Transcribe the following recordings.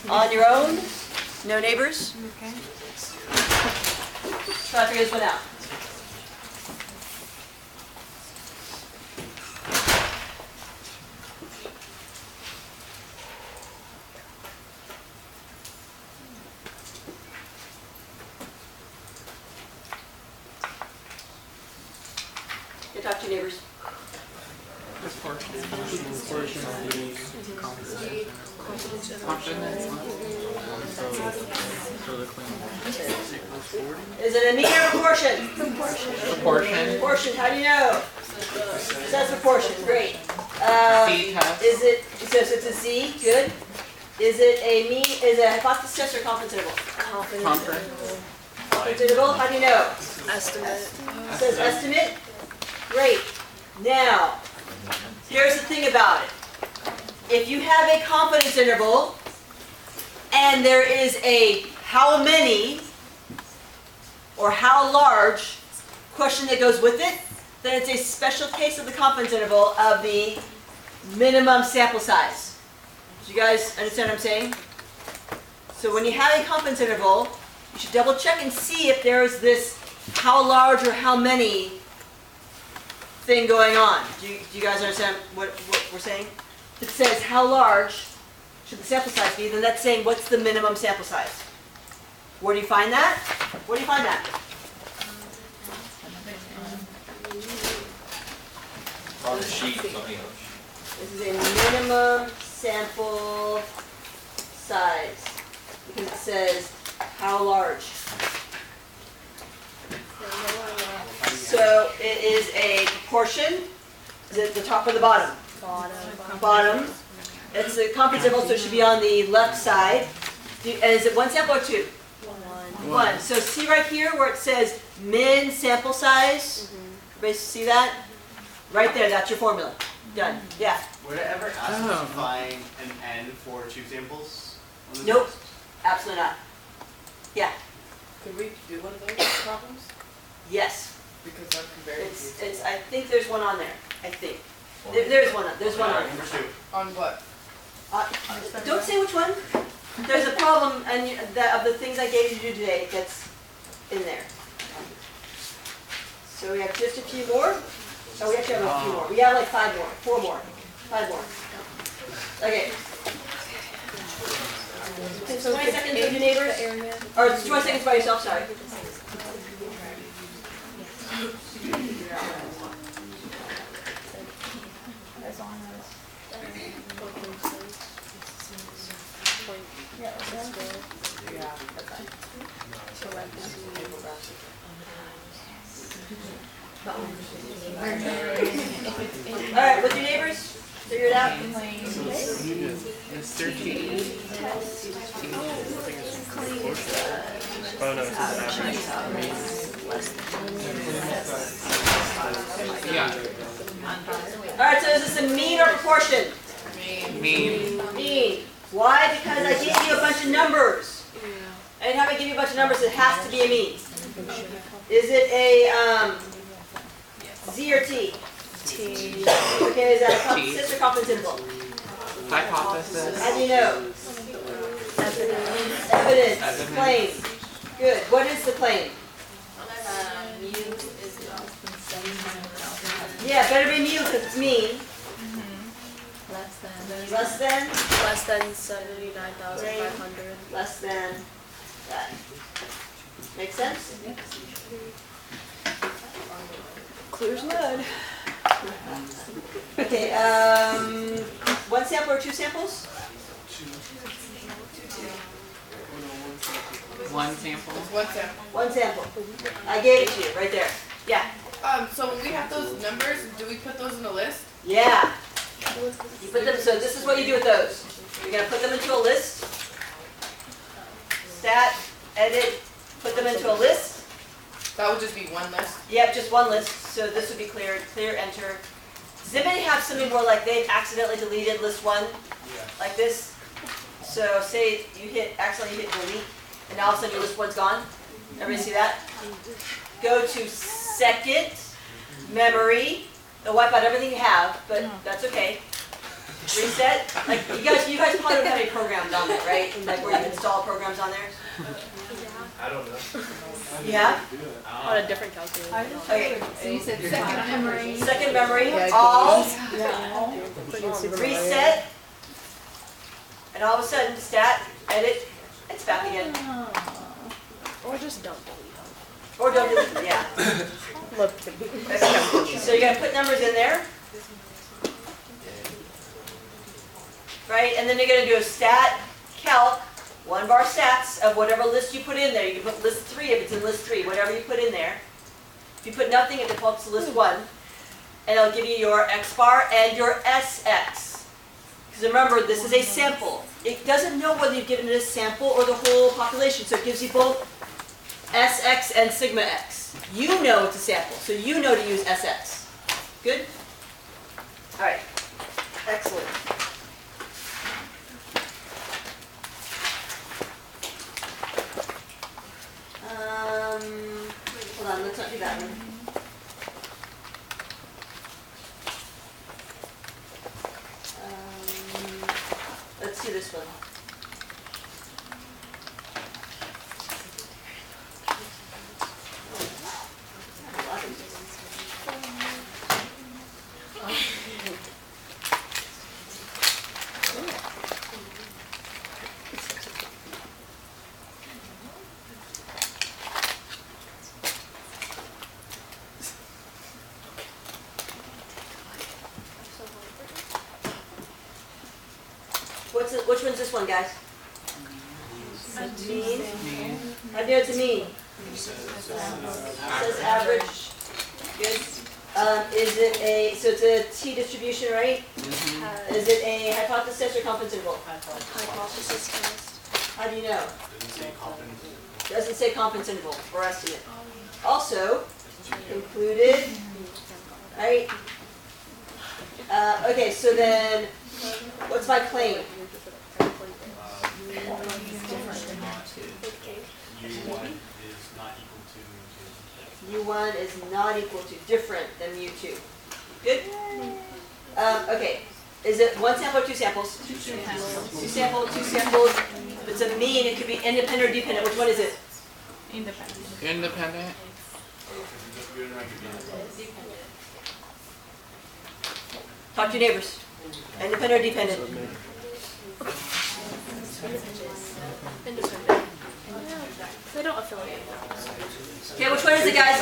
On your own? No neighbors? Okay. Try to figure this one out. You talk to your neighbors. This portion of the confidence so the claim equals 40. Is it a mean or a proportion? Proportion. Proportion, how do you know? It says proportion, great. C test. Is it, so it's a Z, good. Is it a mean, is it a hypothesis test or confidence interval? Conference. Confidence interval, how do you know? Estimate. It says estimate, great. Now, here's the thing about it. If you have a confidence interval, and there is a how many, or how large question that goes with it, then it's a special case of the confidence interval of the minimum sample size. Do you guys understand what I'm saying? So when you have a confidence interval, you should double check and see if there is this how large or how many thing going on. Do you guys understand what we're saying? If it says how large should the sample size be, then that's saying what's the minimum sample size. Where do you find that? Where do you find that? On the sheet. This is a minimum sample size because it says how large. So it is a proportion. Is it the top or the bottom? Bottom. It's a confidence interval, so it should be on the left side. And is it one sample or two? One. So see right here where it says min sample size? Everybody see that? Right there, that's your formula. Done. Yeah. Would it ever ask us to find an N for two samples? On the Nope. test? Absolutely not. Yeah. Could we do one of those problems? Yes. Because I'm very It's. I think there's one on there. I think. There's one. There's one on there. Number two. On what? Don't say which one. There's a problem, and of the things I gave you to do today, that's in there. So we have just a few more. Oh, we actually have a few more. We have like 5 more, 4 more, 5 more. Okay. So 20 seconds with your neighbors, or 20 seconds by yourself. Sorry. All right, with your neighbors, figure it out. It's 13. Oh no, it's average. Yeah. All right, so is this a mean or proportion? Mean. Mean. Why? Because I gave you a bunch of numbers. And how I give you a bunch of numbers, it has to be a mean. Is it a Z or T? T. Okay, is that a hypothesis or confidence interval? Hypothesis. How do you know? Evidence. Claim. Good. What is the claim? Yeah, better be mu because it's mean. Less than? Less than 79,500. Less than that. Make sense? Clear as mud. Okay, 1 sample or 2 samples? One sample. One sample. 1 sample. I gave it to you, right there. Yeah. So when we have those numbers, do we put those in the list? Yeah. You put them, so this is what you do with those. You're going to put them into a list. Stat, edit, put them into a list. That would just be one list. Yep, just one list. So this would be clear, enter. Does anybody have something more like they've accidentally deleted list 1? Like this? So say you accidentally hit delete, and now all of a sudden your list 1's gone. Everybody see that? Go to second, memory. It'll wipe out everything you have, but that's okay. Reset. Like you guys probably don't have any programs on there, right? Like where you install programs on there. I don't know. Yeah. On a different calculator. Okay. So you said second memory. Second memory. All. Putting Super Mario. Reset. And all of a sudden, stat, edit, it's back again. Or just don't delete. Or don't do it. Yeah. Look to be. So you're gonna put numbers in there. Right, and then you're gonna do a stat calc, 1 bar stats of whatever list you put in there. You can put list 3 if it's in list 3, whatever you put in there. If you put nothing, it defaults to list 1. And it'll give you your X bar and your SX. Because remember, this is a sample. It doesn't know whether you've given it a sample or the whole population, so it gives you both SX and sigma X. You know it's a sample, so you know to use SX. Good? All right. Excellent. Hold on, let's not do that one. Let's do this one. Which one's this one, guys? Mean. How do you know it's a mean? It says average. Good. Is it a, so it's a t-distribution, right? Is it a hypothesis or confidence interval? Hypothesis test. How do you know? Doesn't say confidence. Doesn't say confidence interval or estimate. Also, included, right? Okay, so then, what's my claim? U1 is not equal to U1 is not equal to, different than mu2. Good? Okay, is it one sample or two samples? Two samples. Two samples. If it's a mean, it could be independent or dependent. Which one is it? Independent. Talk to your neighbors. Independent or dependent? Independent. They don't affiliate. Okay, which one is it, guys?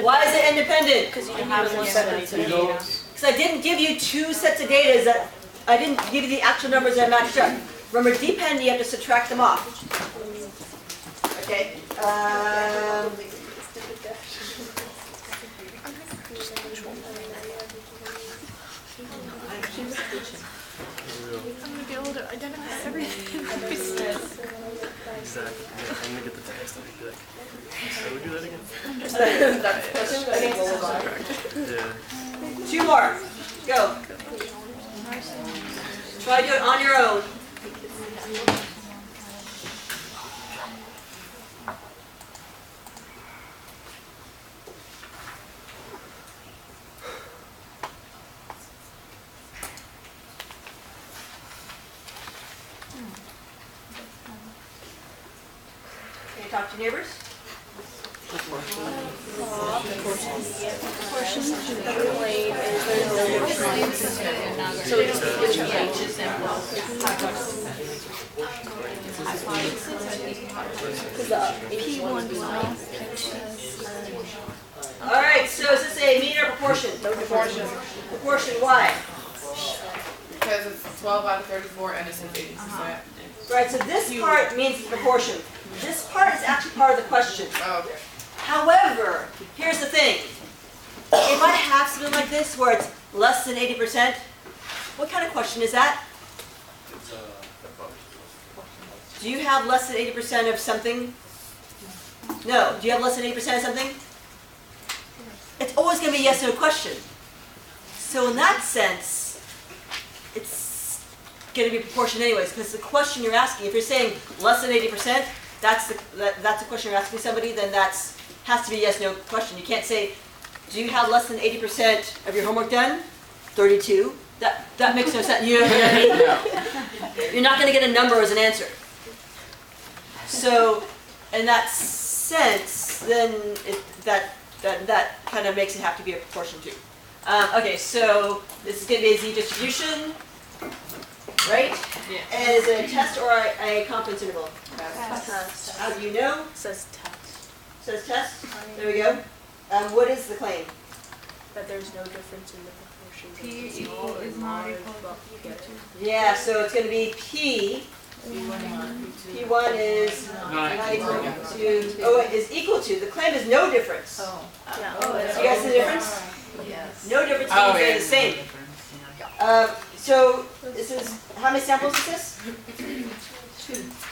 Why is it independent? Because you have one set of data. Because I didn't give you two sets of data. That I didn't give you the actual numbers that matched up. Remember, dependent, you have to subtract them off. Okay. I'm gonna get older. Identify everything. Exactly. Yeah, I'm gonna get the text and be like, can we do that again? Yeah. Two more. Go. Try to do it on your own. Can you talk to your neighbors? Portion lane is there's no more. So it's which All right. So is this a mean or proportion? Proportion. Proportion. Why? Because it's 12 out of 34 and it says 80%. Right. So this part means it's proportion. This part is actually part of the question. Oh, okay. However, here's the thing. If I have something like this where it's less than 80%, what kind of question is that? Do you have less than 80% of something? No. Do you have less than 80% of something? It's always going to be a yes or no question. So in that sense, it's going to be proportion anyways, because the question you're asking, if you're saying less than 80%, that's the question you're asking somebody, then that's has to be a yes no question. You can't say, do you have less than 80% of your homework done? 32. That makes no sense. You know what I mean? No. You're not going to get a number as an answer. So, in that sense, then that kind of makes it have to be a proportion too. Okay, so this is going to be a z distribution, right? Yeah. And is it a test or a confidence interval? Test. How do you know? Says test. Says test. There we go. What is the claim? That there's no difference in the proportions. P equal is not equal to P2. Yeah, so it's going to be P. P1 is not equal to, oh, it is equal to. The claim is no difference. Yeah. You guys see the difference? Yes. No difference Oh, means they're yeah. the same. So this is, how many samples is this?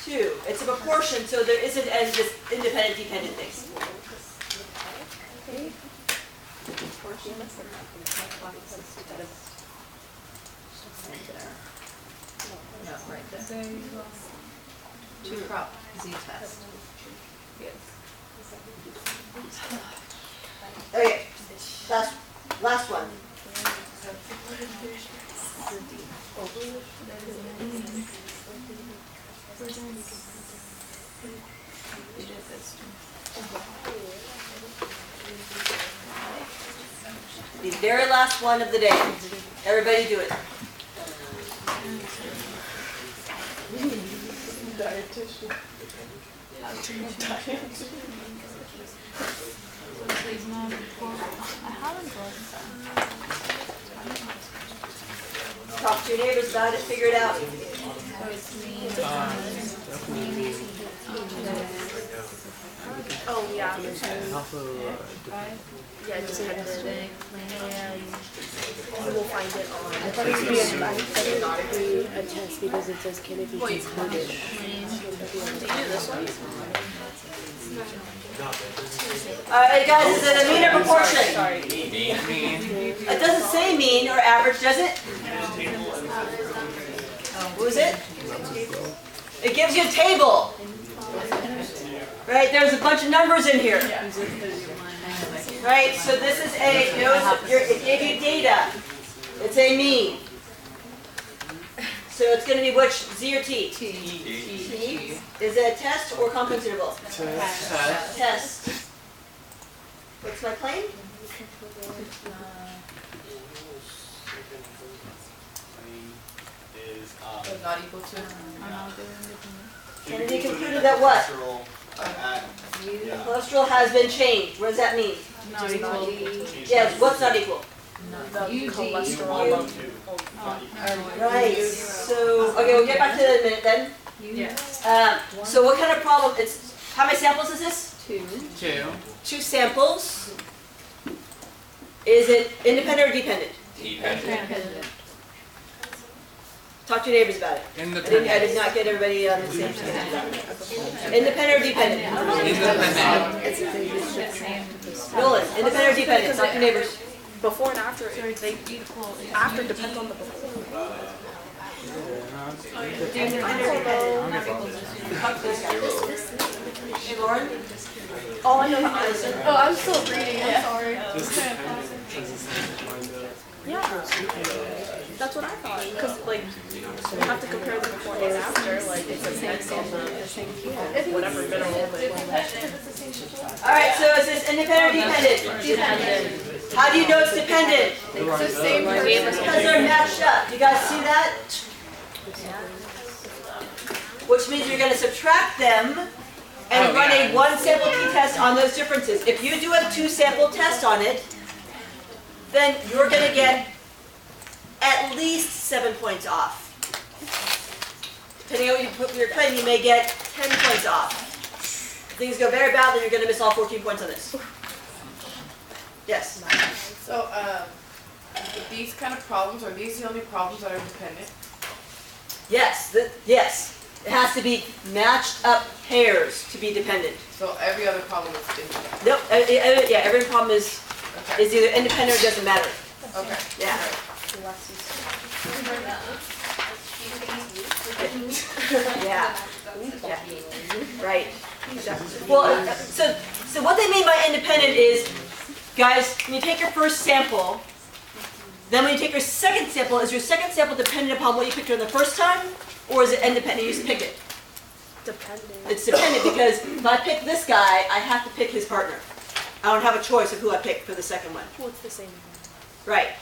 Two. It's a proportion, so there isn't this independent dependent thing. There you go. Two prop Z test. Okay, last one. The very last one of the day. Everybody do it. Please not equal. I haven't got Talk to your neighbors about it, figure it out. Oh, yeah. And also, Yeah, dependent. We'll find it on. I thought it would be a test because it says can it be concluded. Do you do this one? Alright guys, is it a mean or proportion? Sorry. Mean. It doesn't say mean or average, does it? What is it? It gives you a table. Right, there's a bunch of numbers in here. Right, so this is it gave you data. It's a mean. So it's going to be which, Z or T? T. Is it a test or confidence interval? Test. Test. What's my claim? Is Not equal to. Kennedy concluded that what? yeah. Cholesterol has been changed. What does that mean? not equal. Yes, what's not equal? The cholesterol. Right, so, okay, we'll get back to that in a minute then. Yeah. So what kind of problem, how many samples is this? 2. 2 samples. Is it independent or dependent? Dependent. Talk to your neighbors about it. I did not get everybody on the same page. Independent or dependent? Independent. Nolan, independent or dependent? Talk to your neighbors. Before and after, So they it's equal. after depends on the before. Independent or dependent? Talk to those guys. Hey, Lauren? Oh, I know the answer. Oh, I'm still reading. I'm sorry. Yeah. That's what I thought. Because, like, you have to compare the before and after. Like, it depends on the whatever mineral. Alright, so is this independent or dependent? Dependent. How do you know it's dependent? It's the same person. Because they're matched up. You guys see that? Which means you're going to subtract them and run a 1 sample t-test on those differences. If you do a 2 sample test on it, then you're going to get at least 7 points off. Depending on what you put your claim, you may get 10 points off. If things go very badly, you're going to miss all 14 points on this. Yes? So, these kind of problems, are these the only problems that are dependent? Yes. Yes. It has to be matched up pairs to be dependent. So every other problem is independent? Nope. Yeah, every problem is Okay. either independent or doesn't matter. Okay. Yeah. Yeah. Right. Well, so what they mean by independent is, guys, when you take your first sample, Then when you take your second sample, is your second sample dependent upon what you picked on the first time? Or is it independent? You just pick it. Depending. It's dependent because if I pick this guy, I have to pick his partner. I don't have a choice of who I pick for the second one. Well, it's the same. Right.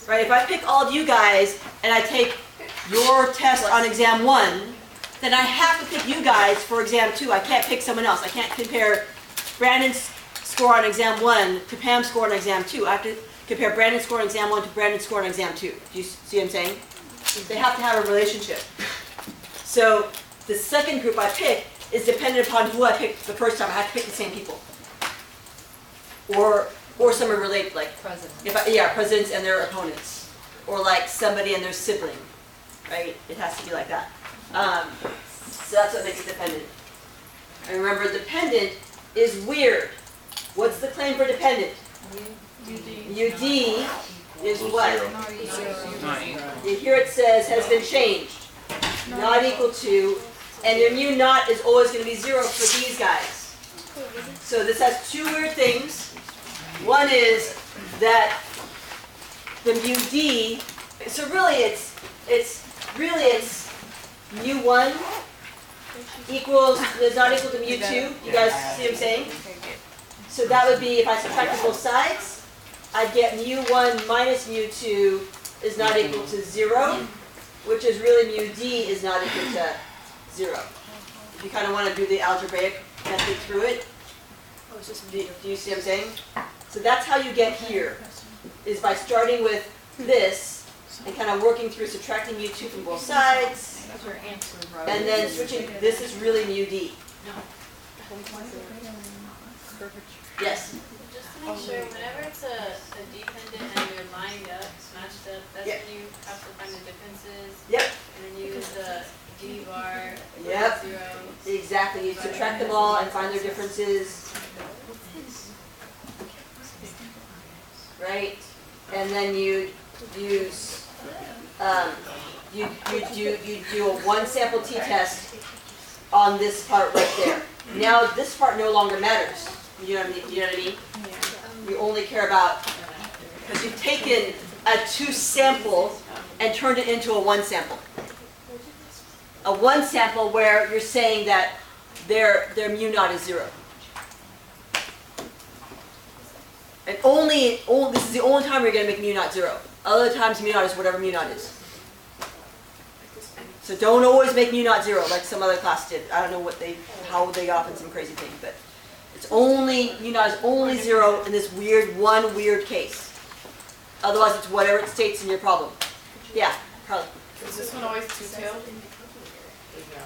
Right. If I pick all of you guys and I take your test on exam 1, then I have to pick you guys for exam 2. I can't pick someone else. I can't compare Brandon's score on exam 1 to Pam's score on exam 2. I have to compare Brandon's score on exam 1 to Brandon's score on exam 2. Do you see what I'm saying? They have to have a relationship. So the second group I pick is dependent upon who I picked the first time. I have to pick the same people. Or someone related, like President. presidents and their opponents, or like somebody and their sibling, right? It has to be like that. So that's what makes it dependent. And remember, dependent is weird. What's the claim for dependent? UD is what? Not equal. Here it says has been changed, not equal to, and your mu naught is always going to be 0 for these guys. So this has two weird things. One is that the mu d, so really it's mu1 equals, is not equal to mu2. You guys see what I'm saying? So that would be, if I subtracted both sides, I'd get mu1 minus mu2 is not equal to 0, which is really mu d is not equal to 0. If you kind of want to do the algebraic method through it, do you see what I'm saying? So that's how you get here, is by starting with this and kind of working through subtracting mu2 from both sides, and then switching, this is really mu d. Yes? Just to make sure, whenever it's a dependent and they're lined up, matched up, that's Yep. when you have to find the differences. Yep. And then use the D bar, Yep. 0. Exactly. You subtract them all and find their differences. Right? And then you use, you do a one sample t-test on this part right there. Now this part no longer matters. You know what I mean? You only care about, because you've taken a 2 sample and turned it into a 1 sample. A 1 sample where you're saying that their mu naught is 0. And this is the only time you're going to make mu naught 0. Other times mu naught is whatever mu naught is. So don't always make mu naught 0 like some other class did. I don't know how they got off in some crazy thing, but it's only, mu naught is only 0 in this one weird case. Otherwise it's whatever it states in your problem. Yeah, Carly. Is this one always two-tailed?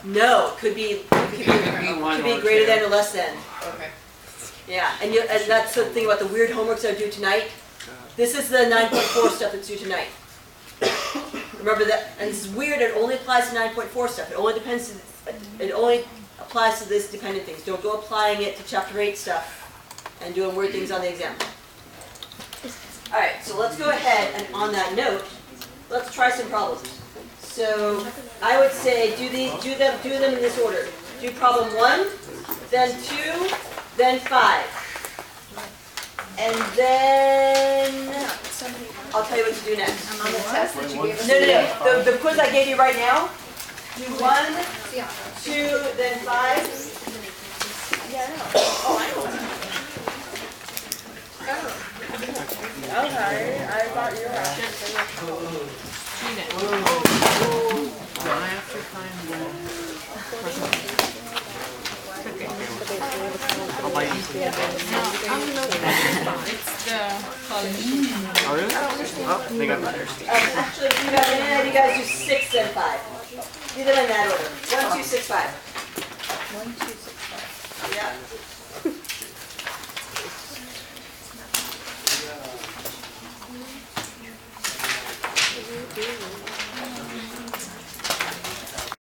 No, could be greater than or less than. Okay. Yeah, and that's the thing about the weird homeworks I do tonight. This is the 9.4 stuff that's due tonight. Remember that, and this is weird, it only applies to 9.4 stuff. It only applies to this dependent things. Don't go applying it to chapter 8 stuff and doing weird things on the exam. Alright, so let's go ahead and on that note, let's try some problems. So I would say do them in this order. Do problem 1, then 2, then 5. And then I'll tell you what to do next. On the test that you gave us. No. The quiz I gave you right now. Do 1, 2, then 5. Yeah, I know. Oh, I know. Okay, I thought you were asking. Do I have to find I'll buy you. It's the college. Oh, really? Oh, they got better. Actually, you guys do 6, then 5. Do them in that order. 1, 2, 6, 5. 1, 2, 6, 5. Yeah.